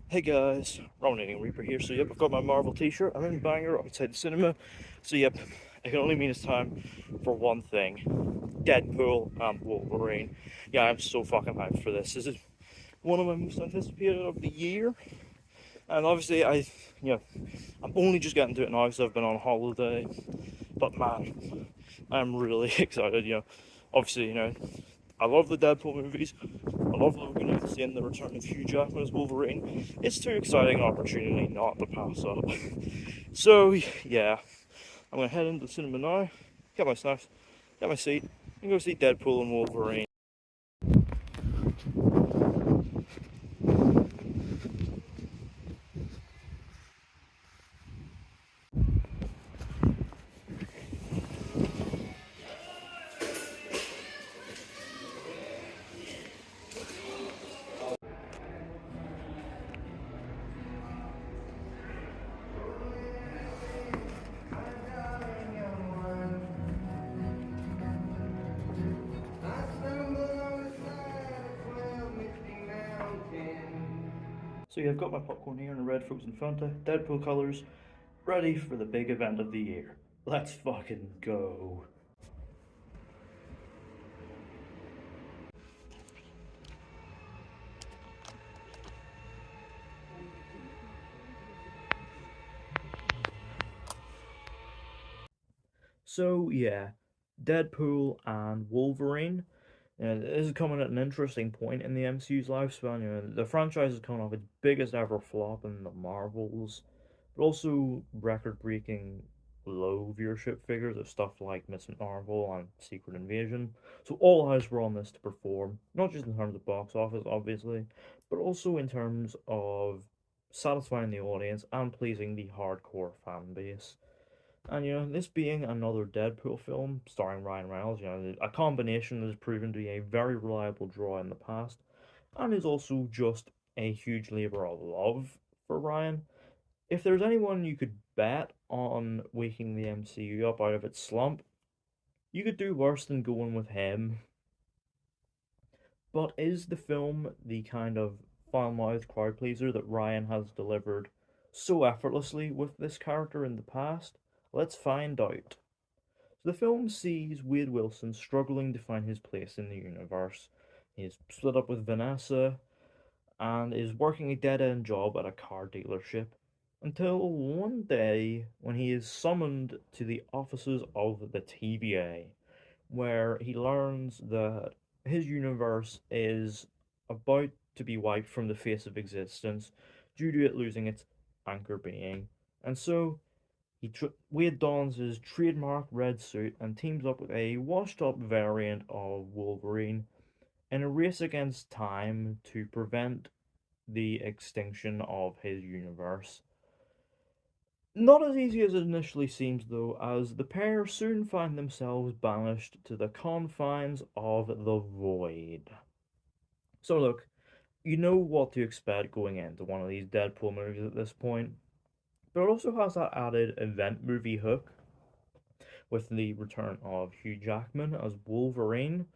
Hey guys, Rominating Reaper here. So yep, I've got my Marvel t-shirt. I'm in Bangor outside the cinema. So yep, it can only mean it's time for one thing. Deadpool and Wolverine. Yeah, I'm so fucking hyped for this. This is one of my most anticipated of the year. And obviously I'm only just getting to it now because I've been on holiday. But man, I'm really excited, Obviously, I love the Deadpool movies. I love looking at seeing the return of Hugh Jackman as Wolverine. It's too exciting an opportunity not to pass up. So, yeah, I'm going to head into the cinema now, get my snacks, get my seat, and go see Deadpool and Wolverine. So yeah, I've got my popcorn here in a red frozen Fanta, Deadpool colours, ready for the big event of the year. Let's fucking go. So yeah, Deadpool and Wolverine. This is coming at an interesting point in the MCU's lifespan. The franchise is coming off its biggest ever flop in the Marvels, but also record-breaking low viewership figures of stuff like Miss Marvel and Secret Invasion. So all eyes were on this to perform, not just in terms of box office, obviously, but also in terms of satisfying the audience and pleasing the hardcore fan base. And this being another Deadpool film starring Ryan Reynolds, a combination that has proven to be a very reliable draw in the past, and is also just a huge labor of love for Ryan. If there's anyone you could bet on waking the MCU up out of its slump, you could do worse than going with him. But is the film the kind of foul-mouthed crowd pleaser that Ryan has delivered so effortlessly with this character in the past? Let's find out. So the film sees Wade Wilson struggling to find his place in the universe. He is split up with Vanessa and is working a dead-end job at a car dealership until one day when he is summoned to the offices of the TVA, where he learns that his universe is about to be wiped from the face of existence due to it losing its anchor being. And so Wade dons his trademark red suit and teams up with a washed up variant of Wolverine in a race against time to prevent the extinction of his universe. Not as easy as it initially seems, though, as the pair soon find themselves banished to the confines of the void. So, look, you know what to expect going into one of these Deadpool movies at this point, but it also has that added event movie hook with the return of Hugh Jackman as Wolverine,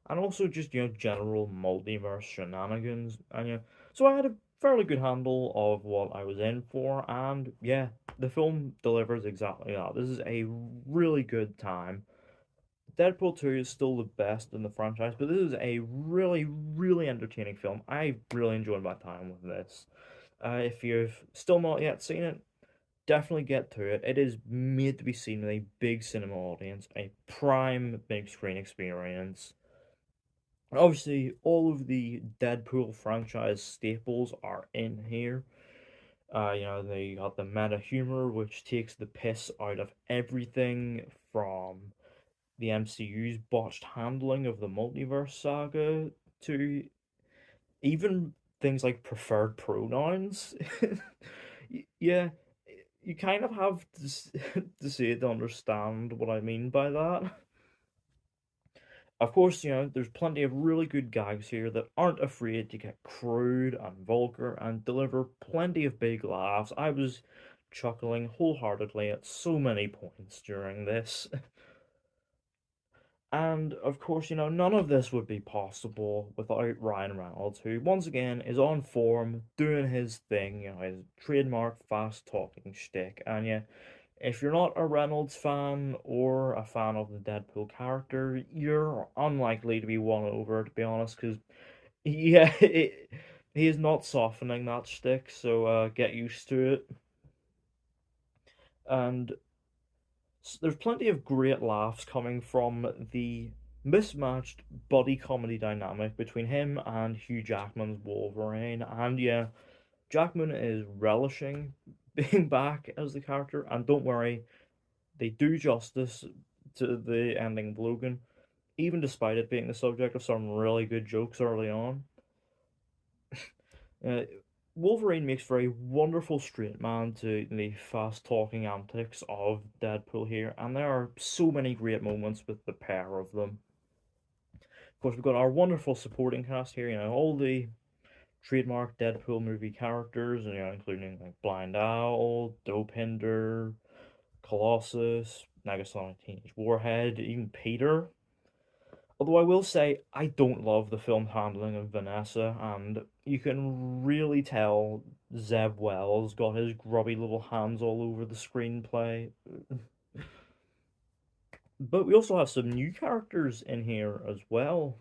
and also just general multiverse shenanigans. And so I had a fairly good handle of what I was in for, and yeah, the film delivers exactly that. This is a really good time. Deadpool 2 is still the best in the franchise, but this is a really, really entertaining film. I really enjoyed my time with this. If you've still not yet seen it, definitely get to it. It is made to be seen with a big cinema audience, a prime big screen experience. Obviously, all of the Deadpool franchise staples are in here. They got the meta humor, which takes the piss out of everything from the MCU's botched handling of the multiverse saga to even things like preferred pronouns. Yeah, you kind of have to see it to understand what I mean by that. Of course, there's plenty of really good gags here that aren't afraid to get crude and vulgar and deliver plenty of big laughs. I was chuckling wholeheartedly at so many points during this. And of course, none of this would be possible without Ryan Reynolds, who once again is on form, doing his thing, his trademark fast talking shtick. And yeah, if you're not a Reynolds fan or a fan of the Deadpool character, you're unlikely to be won over, to be honest, because yeah, he is not softening that shtick, so get used to it. And there's plenty of great laughs coming from the mismatched buddy comedy dynamic between him and Hugh Jackman's Wolverine. And yeah, Jackman is relishing being back as the character, and don't worry, they do justice to the ending of Logan, even despite it being the subject of some really good jokes early on. Uh, Wolverine makes very wonderful straight man to the fast talking antics of Deadpool here, and there are so many great moments with the pair of them. Of course, we've got our wonderful supporting cast here, all the trademark Deadpool movie characters, including like Blind Owl, Dopinder, Colossus, Negasonic Teenage Warhead, even Peter. Although I will say, I don't love the film handling of Vanessa, and you can really tell Zeb Wells got his grubby little hands all over the screenplay. But we also have some new characters in here as well,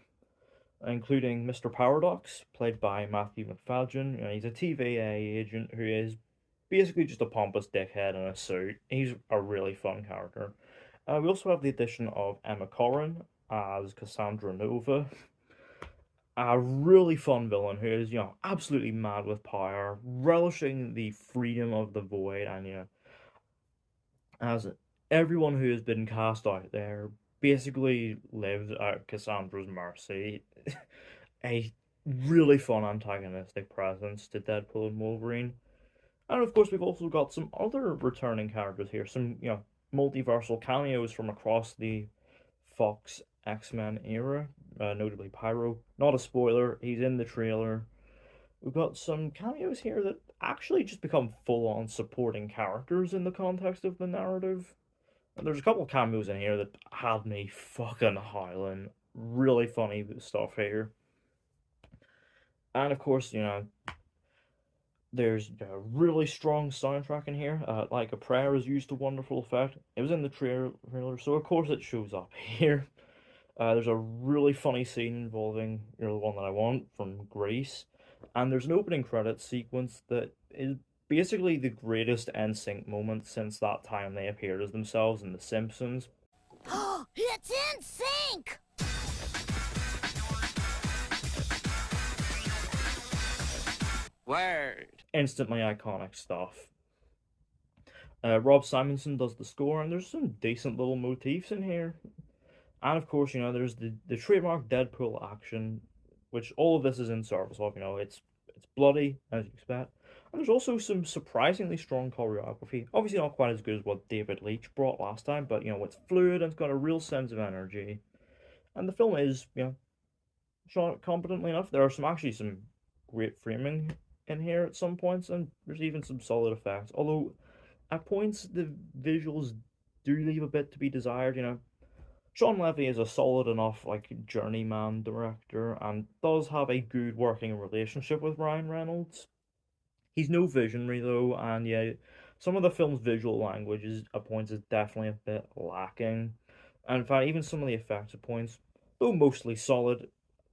including Mr. Paradox, played by Matthew McFadden. He's a TVA agent who is basically just a pompous dickhead in a suit. He's a really fun character. We also have the addition of Emma Corrin as Cassandra Nova, a really fun villain who is, absolutely mad with power, relishing the freedom of the void, and, as everyone who has been cast out there basically lives at Cassandra's mercy. A really fun antagonistic presence to Deadpool and Wolverine. And of course, we've also got some other returning characters here, some, multiversal cameos from across the Fox X-Men era, notably Pyro. Not a spoiler, he's in the trailer. We've got some cameos here that actually just become full-on supporting characters in the context of the narrative. And there's a couple of cameos in here that had me fucking howling. Really funny stuff here. And of course, there's a really strong soundtrack in here. Like a Prayer is used to wonderful effect. It was in the trailer, so of course it shows up here. There's a really funny scene involving, the one that I want from Grease, and there's an opening credits sequence that is basically the greatest NSYNC moment since that time they appeared as themselves in The Simpsons. It's in sync! Word. Instantly iconic stuff. Rob Simonson does the score, and there's some decent little motifs in here. And of course, there's the trademark Deadpool action, which all of this is in service of. It's bloody as you expect, and there's also some surprisingly strong choreography. Obviously, not quite as good as what David Leitch brought last time, but it's fluid and it's got a real sense of energy. And the film is shot competently enough. There are some great framing in here at some points, and there's even some solid effects. Although at points the visuals do leave a bit to be desired. Sean Levy is a solid enough journeyman director and does have a good working relationship with Ryan Reynolds. He's no visionary though, and yeah, some of the film's visual language is at points is definitely a bit lacking. And in fact, even some of the effects at points, though mostly solid,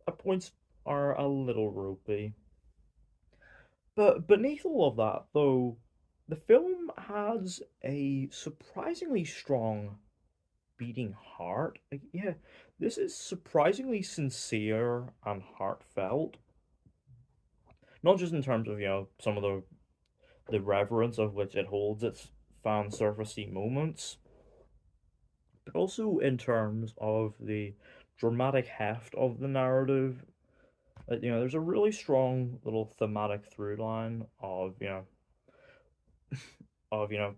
at points are a little ropey. But beneath all of that, though, the film has a surprisingly strong beating heart. Yeah, this is surprisingly sincere and heartfelt. Not just in terms of, some of the reverence of which it holds its fan surfacey moments, but also in terms of the dramatic heft of the narrative. There's a really strong little thematic through line of, of,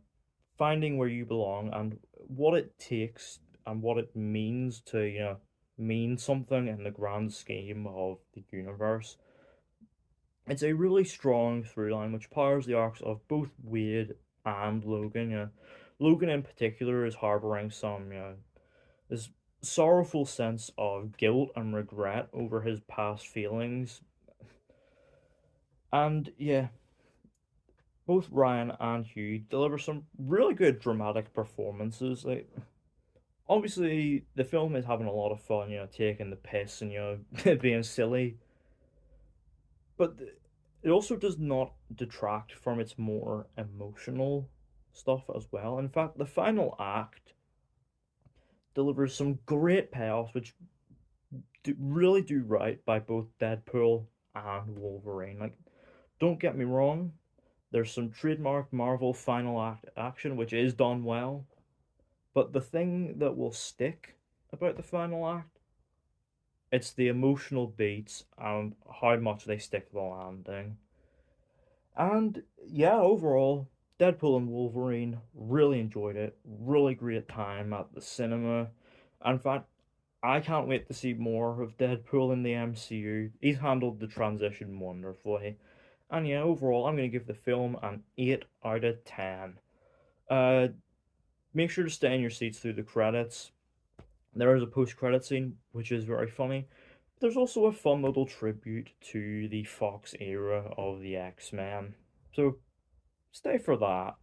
finding where you belong and what it takes and what it means to, mean something in the grand scheme of the universe. It's a really strong through line which powers the arcs of both Wade and Logan. Logan in particular is harboring some, is sorrowful sense of guilt and regret over his past feelings. And yeah, both Ryan and Hugh deliver some really good dramatic performances. Like, obviously, the film is having a lot of fun, taking the piss and being silly, but it also does not detract from its more emotional stuff as well. In fact, the final act delivers some great payoffs, which really do right by both Deadpool and Wolverine. Like, don't get me wrong, there's some trademark Marvel final act action which is done well, but the thing that will stick about the final act, it's the emotional beats and how much they stick the landing. And yeah, overall, Deadpool and Wolverine, really enjoyed it. Really great time at the cinema. In fact, I can't wait to see more of Deadpool in the MCU. He's handled the transition wonderfully. And yeah, overall, I'm going to give the film an 8 out of 10. Uh, Make sure to stay in your seats through the credits. There is a post-credit scene, which is very funny. There's also a fun little tribute to the Fox era of the X-Men. So stay for that.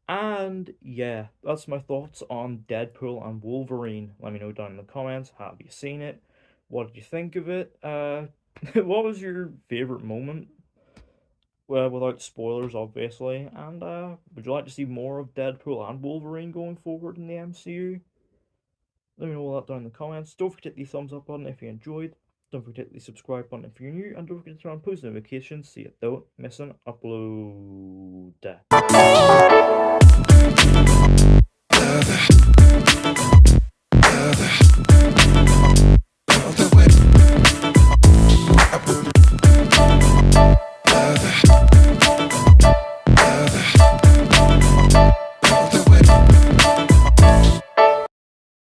And yeah, that's my thoughts on Deadpool and Wolverine. Let me know down in the comments. Have you seen it? What did you think of it? What was your favorite moment? Well, without spoilers, obviously. And would you like to see more of Deadpool and Wolverine going forward in the MCU? Let me know all that down in the comments. Don't forget to hit the thumbs up button if you enjoyed. Don't forget to hit the subscribe button if you're new. And don't forget to turn on post notifications so you don't miss an upload.